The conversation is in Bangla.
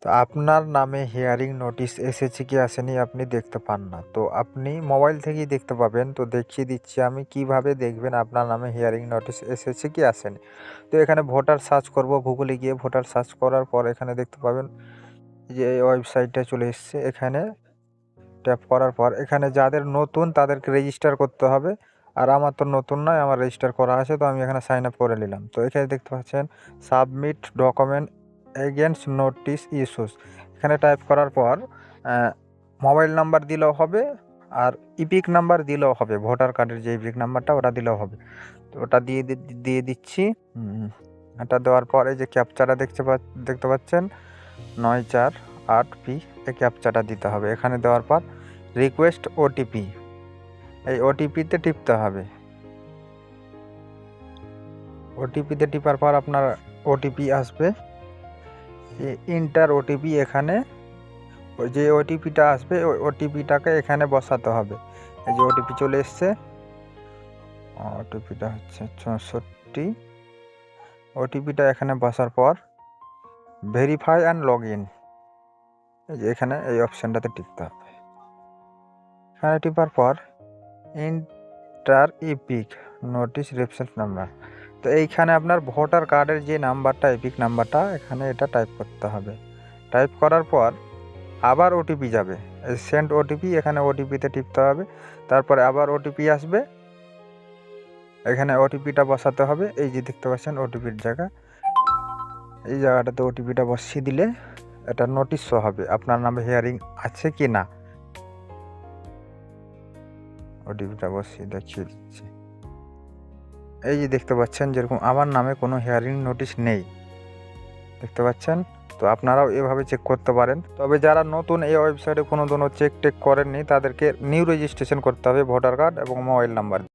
তো আপনার নামে হিয়ারিং নোটিশ এসেছে কি আসেনি আপনি দেখতে পান না। তো আপনি মোবাইল থেকেই দেখতে পাবেন। তো দেখিয়ে দিচ্ছি আমি কিভাবে দেখবেন আপনার নামে হিয়ারিং নোটিশ এসেছে কি আসেনি। তো এখানে ভোটার সার্চ করব, গুগলে গিয়ে ভোটার সার্চ করার পর এখানে দেখতে পাবেন যে এই ওয়েবসাইটটা চলে এসছে। এখানে ট্যাপ করার পর এখানে যাদের নতুন তাদেরকে রেজিস্টার করতে হবে। আর আমার তো নতুন নয়, আমার রেজিস্টার করা আছে, তো আমি এখানে সাইন আপ করে নিলাম। তো এখানে দেখতে পাচ্ছেন submit document against notice issues. এখানে টাইপ করার পর মোবাইল নাম্বার দিলেও হবে, আর ইপিক নাম্বার দিলেও হবে। ভোটার কার্ডের যে ইপিক নাম্বারটা ওটা দিলেও হবে। তো ওটা দিয়ে দিচ্ছি। এটা দেওয়ার পর এই যে ক্যাপচাটা দেখতে পাচ্ছেন 9488P, এই ক্যাপচাটা দিতে হবে। এখানে দেওয়ার পর রিকোয়েস্ট ওটিপি, এই ওটিপিতে টিপতে হবে। ওটিপিতে টিপার পর আপনার ওটিপি আসবে, ইন্টার ওটিপি। এখানে ওই যে ওটিপিটা আসবে ওই ওটিপিটাকে এখানে বসাতে হবে। এই যে ওটিপি চলে এসছে, ওটিপিটা হচ্ছে 64। ওটিপিটা এখানে বসার পর ভেরিফাই অ্যান্ড লগ ইন, এই যে এখানে এই অপশানটাতে টিপতে হবে। এখানে টিপার পর inter epic notice reference number. তো এইখানে আপনার ভোটার কার্ডের যে নাম্বারটা, এপিক নাম্বারটা, এখানে এটা টাইপ করতে হবে। টাইপ করার পর আবার ওটিপি যাবে, সেন্ড ওটিপি, এখানে ওটিপিতে টিপতে হবে। তারপরে আবার ওটিপি আসবে, এখানে ওটিপিটা বসাতে হবে। এই যে দেখতে পাচ্ছেন ওটিপির জায়গা, এই জায়গাটাতে ওটিপিটা বসিয়ে দিলে এটা নোটিশ শো হবে আপনার নামে হিয়ারিং আছে কি না। ওটিপিটা বসিয়ে দেখিয়ে দিচ্ছি। এই যে দেখতে পাচ্ছেন যেরকম আমার নামে কোনো হিয়ারিং নোটিশ নেই, দেখতে পাচ্ছেন। তো আপনারাও এভাবে চেক করতে পারেন। তবে যারা নতুন এই ওয়েবসাইটে কোনো চেক টেক করেননি তাদেরকে নিউ রেজিস্ট্রেশন করতে হবে ভোটার কার্ড এবং মোবাইল নাম্বার।